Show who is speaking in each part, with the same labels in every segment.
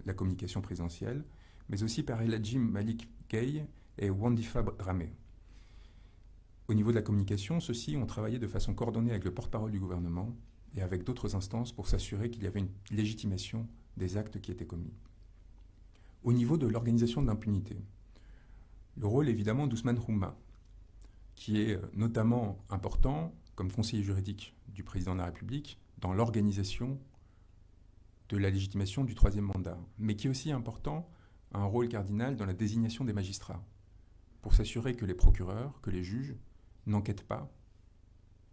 Speaker 1: la communication présidentielle, mais aussi par El Hadji Malik Gueye et Wandifa Dramé. Au niveau de la communication, ceux-ci ont travaillé de façon coordonnée avec le porte-parole du gouvernement et avec d'autres instances pour s'assurer qu'il y avait une légitimation des actes qui étaient commis. Au niveau de l'organisation de l'impunité, le rôle évidemment d'Ousmane Houma, qui est notamment important comme conseiller juridique du président de la République dans l'organisation de la légitimation du troisième mandat, mais qui est aussi important, a un rôle cardinal dans la désignation des magistrats, pour s'assurer que les procureurs, que les juges n'enquêtent pas,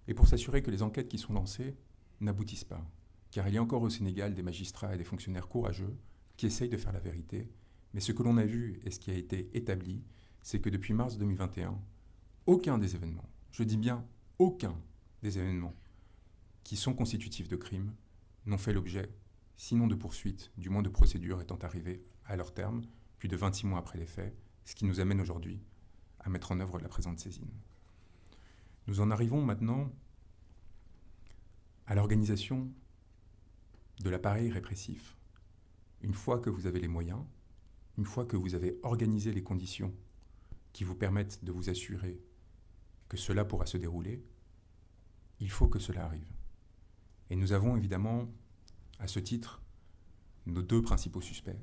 Speaker 1: et pour s'assurer que les enquêtes qui sont lancées n'aboutissent pas. Car il y a encore au Sénégal des magistrats et des fonctionnaires courageux qui essayent de faire la vérité, mais ce que l'on a vu et ce qui a été établi, c'est que depuis mars 2021, aucun des événements, je dis bien aucun des événements qui sont constitutifs de crimes n'ont fait l'objet, sinon de poursuites, du moins de procédures étant arrivées à leur terme, plus de 26 mois après les faits, ce qui nous amène aujourd'hui à mettre en œuvre la présente saisine. Nous en arrivons maintenant à l'organisation de l'appareil répressif. Une fois que vous avez les moyens, une fois que vous avez organisé les conditions qui vous permettent de vous assurer que cela pourra se dérouler, il faut que cela arrive. Et nous avons évidemment, à ce titre, nos deux principaux suspects,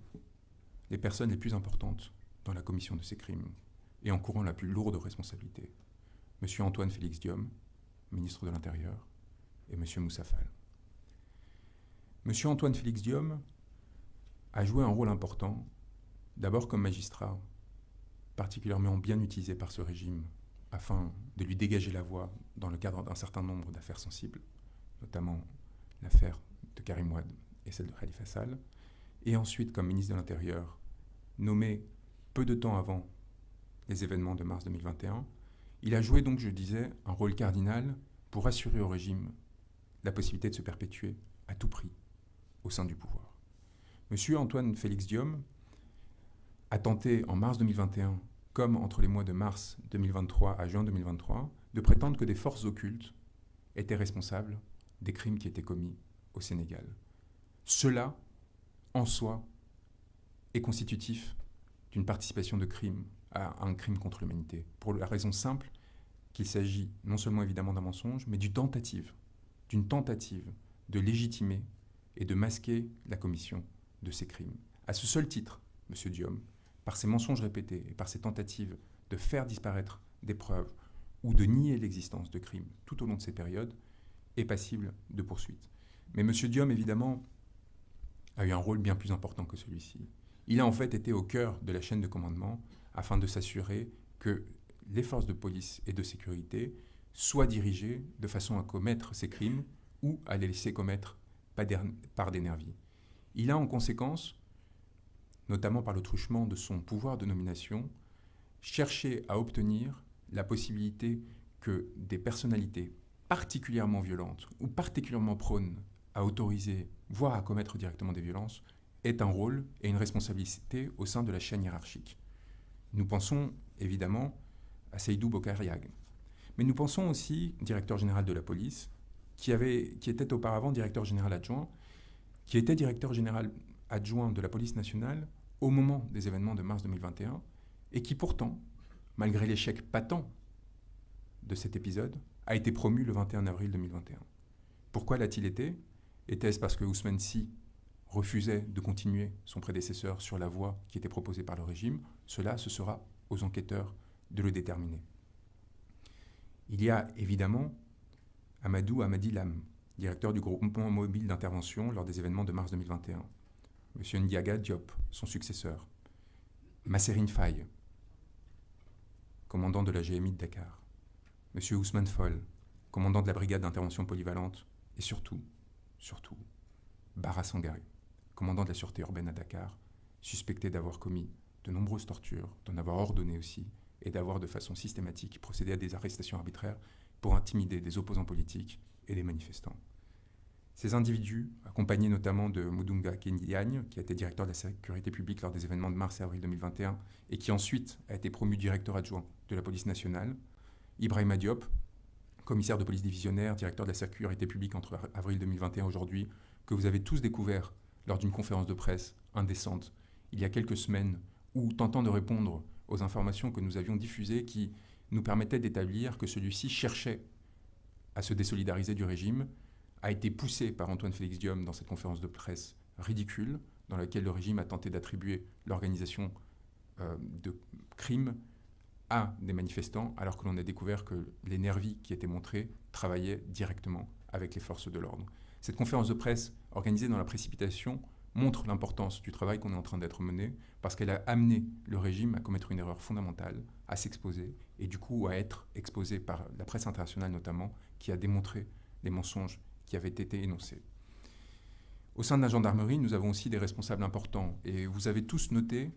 Speaker 1: les personnes les plus importantes dans la commission de ces crimes et encourant la plus lourde responsabilité. M. Antoine Félix Diome, ministre de l'Intérieur, et M. Moussa Fall. M. Antoine Félix Diome a joué un rôle important, d'abord comme magistrat, particulièrement bien utilisé par ce régime, afin de lui dégager la voie dans le cadre d'un certain nombre d'affaires sensibles, notamment l'affaire de Karim Wade et celle de Khalifa Sall, et ensuite comme ministre de l'Intérieur, nommé peu de temps avant les événements de mars 2021, il a joué donc, je disais, un rôle cardinal pour assurer au régime la possibilité de se perpétuer à tout prix au sein du pouvoir. Monsieur Antoine Félix Diome a tenté en mars 2021, comme entre les mois de mars 2023 à juin 2023, de prétendre que des forces occultes étaient responsables des crimes qui étaient commis au Sénégal. Cela, en soi, est constitutif d'une participation de crime à un crime contre l'humanité, pour la raison simple qu'il s'agit non seulement évidemment d'un mensonge, mais d'une tentative de légitimer et de masquer la commission de ces crimes. À ce seul titre, M. Diome, par ses mensonges répétés et par ses tentatives de faire disparaître des preuves ou de nier l'existence de crimes tout au long de ces périodes, est passible de poursuite. Mais M. Diome, évidemment, a eu un rôle bien plus important que celui-ci. Il a en fait été au cœur de la chaîne de commandement afin de s'assurer que les forces de police et de sécurité soient dirigées de façon à commettre ces crimes ou à les laisser commettre par des nervis. Il a en conséquence, notamment par le truchement de son pouvoir de nomination, cherché à obtenir la possibilité que des personnalités particulièrement violentes ou particulièrement prônes à autoriser, voire à commettre directement des violences, aient un rôle et une responsabilité au sein de la chaîne hiérarchique. Nous pensons évidemment à Seydou Bokar Yag, mais nous pensons aussi au directeur général de la police, qui était auparavant directeur général adjoint, qui était directeur général adjoint de la police nationale au moment des événements de mars 2021, et qui pourtant, malgré l'échec patent de cet épisode, a été promu le 21 avril 2021. Pourquoi l'a-t-il été ? Était-ce parce que Ousmane Sy refusait de continuer son prédécesseur sur la voie qui était proposée par le régime? Cela, ce sera aux enquêteurs de le déterminer. Il y a évidemment Amadou Amadi Lam, directeur du groupement mobile d'intervention lors des événements de mars 2021. M. Ndiaga Diop, son successeur. Masserine Faye, commandant de la GMI de Dakar. M. Ousmane Fall, commandant de la brigade d'intervention polyvalente. Et surtout, Bara Sangaré, commandant de la sûreté urbaine à Dakar, suspecté d'avoir commis de nombreuses tortures, d'en avoir ordonné aussi, et d'avoir de façon systématique procédé à des arrestations arbitraires pour intimider des opposants politiques et des manifestants. Ces individus, accompagnés notamment de Moudunga Kendiagne, qui a été directeur de la sécurité publique lors des événements de mars et avril 2021, et qui ensuite a été promu directeur adjoint de la police nationale, Ibrahima Diop, commissaire de police divisionnaire, directeur de la sécurité publique entre avril 2021 et aujourd'hui, que vous avez tous découvert lors d'une conférence de presse indécente il y a quelques semaines, ou tentant de répondre aux informations que nous avions diffusées qui nous permettaient d'établir que celui-ci cherchait à se désolidariser du régime, a été poussé par Antoine Félix Diome dans cette conférence de presse ridicule, dans laquelle le régime a tenté d'attribuer l'organisation de crimes à des manifestants, alors que l'on a découvert que les nervis qui étaient montrés travaillaient directement avec les forces de l'ordre. Cette conférence de presse, organisée dans la précipitation, montre l'importance du travail qu'on est en train d'être mené, parce qu'elle a amené le régime à commettre une erreur fondamentale, à s'exposer, et du coup à être exposé par la presse internationale notamment, qui a démontré les mensonges qui avaient été énoncés. Au sein de la gendarmerie, nous avons aussi des responsables importants, et vous avez tous noté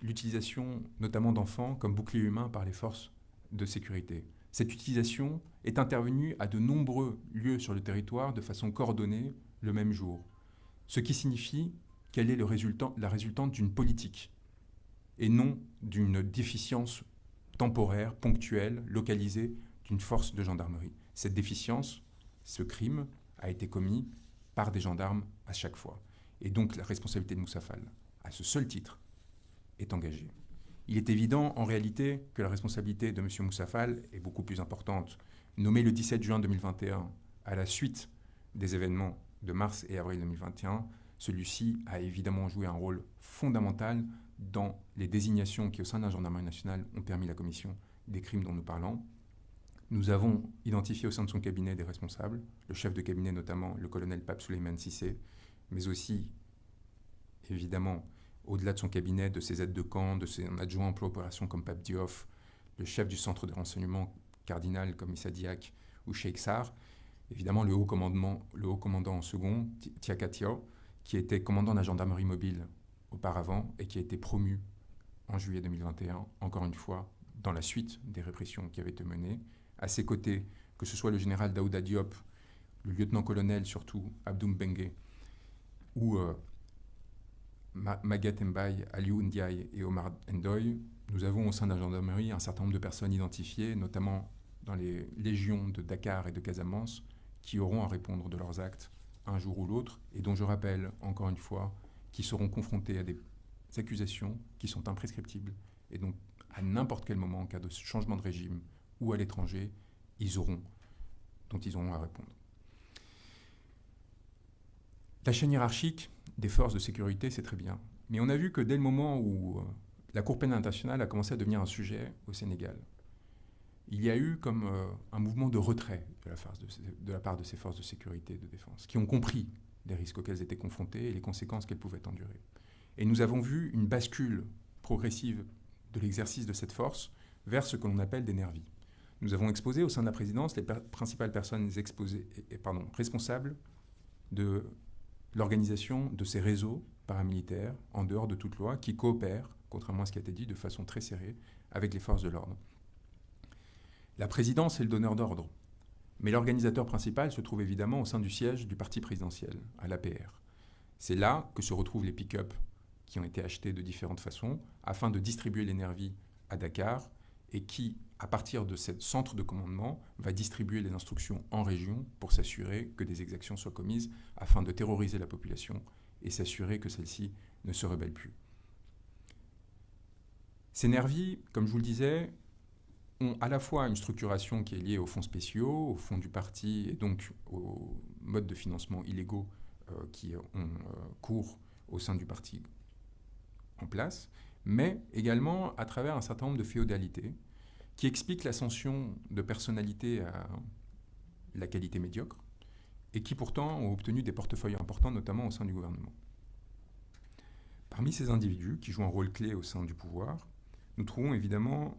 Speaker 1: l'utilisation notamment d'enfants comme bouclier humain par les forces de sécurité. Cette utilisation est intervenue à de nombreux lieux sur le territoire de façon coordonnée le même jour, ce qui signifie qu'elle est la résultante d'une politique et non d'une déficience temporaire, ponctuelle, localisée d'une force de gendarmerie. Cette déficience, ce crime, a été commis par des gendarmes à chaque fois. Et donc la responsabilité de Moussa Fall, à ce seul titre, est engagée. Il est évident en réalité que la responsabilité de M. Moussa Fall est beaucoup plus importante. Nommé le 17 juin 2021 à la suite des événements de mars et avril 2021, celui-ci a évidemment joué un rôle fondamental dans les désignations qui, au sein de la gendarmerie nationale, ont permis la commission des crimes dont nous parlons. Nous avons identifié au sein de son cabinet des responsables, le chef de cabinet notamment, le colonel Pape Souleymane Cissé, mais aussi, évidemment, au-delà de son cabinet, de ses aides de camp, de ses adjoints emploi opération comme Pape Diouf, le chef du centre de renseignement cardinal comme Issa Diak ou Cheikh Sarr, évidemment le haut commandant en second, Tiakatia, qui était commandant de la gendarmerie mobile auparavant et qui a été promu en juillet 2021, encore une fois, dans la suite des répressions qui avaient été menées. À ses côtés, que ce soit le général Daouda Diop, le lieutenant-colonel surtout, Abdoum Bengue, ou Maguette Mbaye, Aliou Ndiaye et Omar Ndoye, nous avons au sein de la gendarmerie un certain nombre de personnes identifiées, notamment dans les légions de Dakar et de Casamance, qui auront à répondre de leurs actes un jour ou l'autre, et dont je rappelle, encore une fois, qu'ils seront confrontés à des accusations qui sont imprescriptibles, et donc à n'importe quel moment, en cas de changement de régime ou à l'étranger, dont ils auront à répondre. La chaîne hiérarchique des forces de sécurité, c'est très bien. Mais on a vu que dès le moment où la Cour pénale internationale a commencé à devenir un sujet au Sénégal, il y a eu comme un mouvement de retrait de la part de ces forces de sécurité et de défense, qui ont compris les risques auxquels elles étaient confrontées et les conséquences qu'elles pouvaient endurer. Et nous avons vu une bascule progressive de l'exercice de cette force vers ce que l'on appelle des nervis. Nous avons exposé au sein de la présidence les principales personnes responsables de l'organisation de ces réseaux paramilitaires, en dehors de toute loi, qui coopèrent, contrairement à ce qui a été dit, de façon très serrée avec les forces de l'ordre. La présidence est le donneur d'ordre, mais l'organisateur principal se trouve évidemment au sein du siège du parti présidentiel, à l'APR. C'est là que se retrouvent les pick-up qui ont été achetés de différentes façons, afin de distribuer les nervis à Dakar, et qui, à partir de ce centre de commandement, va distribuer les instructions en région pour s'assurer que des exactions soient commises afin de terroriser la population et s'assurer que celle-ci ne se rebelle plus. Ces nervis, comme je vous le disais, ont à la fois une structuration qui est liée aux fonds spéciaux, aux fonds du parti et donc aux modes de financement illégaux qui ont cours au sein du parti en place, mais également à travers un certain nombre de féodalités qui expliquent l'ascension de personnalités à la qualité médiocre et qui pourtant ont obtenu des portefeuilles importants, notamment au sein du gouvernement. Parmi ces individus qui jouent un rôle clé au sein du pouvoir, nous trouvons évidemment,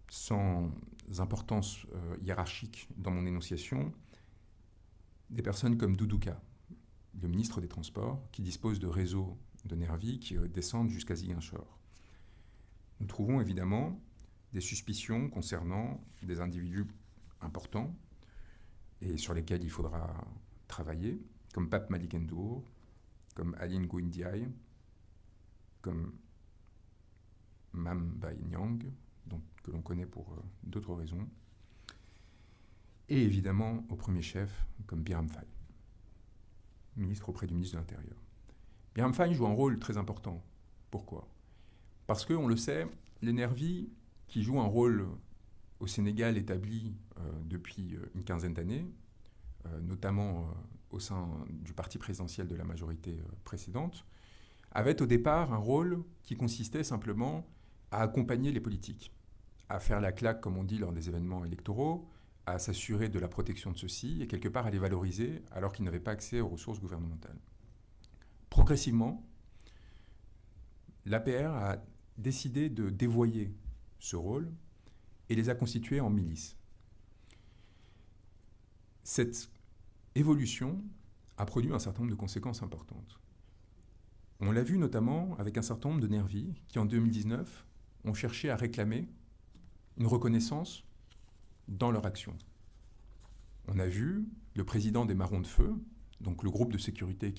Speaker 1: sans importance hiérarchique dans mon énonciation, des personnes comme Doudouka, le ministre des Transports, qui dispose de réseaux de nervis qui descendent jusqu'à Ziguinchor. Nous trouvons évidemment des suspicions concernant des individus importants et sur lesquels il faudra travailler, comme Pape Malick Ndour, comme Aline Gouindiaye, comme Mam Baye Niang, que l'on connaît pour d'autres raisons, et évidemment, au premier chef, comme Biram Faye, ministre auprès du ministre de l'Intérieur. Birame Faye joue un rôle très important. Pourquoi? Parce qu'on le sait, les nervis qui jouent un rôle au Sénégal établi depuis une quinzaine d'années, notamment au sein du parti présidentiel de la majorité précédente, avaient au départ un rôle qui consistait simplement à accompagner les politiques, à faire la claque, comme on dit, lors des événements électoraux, à s'assurer de la protection de ceux-ci et quelque part à les valoriser alors qu'ils n'avaient pas accès aux ressources gouvernementales. Progressivement, l'APR a décidé de dévoyer ce rôle et les a constitués en milices. Cette évolution a produit un certain nombre de conséquences importantes. On l'a vu notamment avec un certain nombre de nervis qui, en 2019, ont cherché à réclamer une reconnaissance dans leur action. On a vu le président des Marrons de Feu, donc le groupe de sécurité qui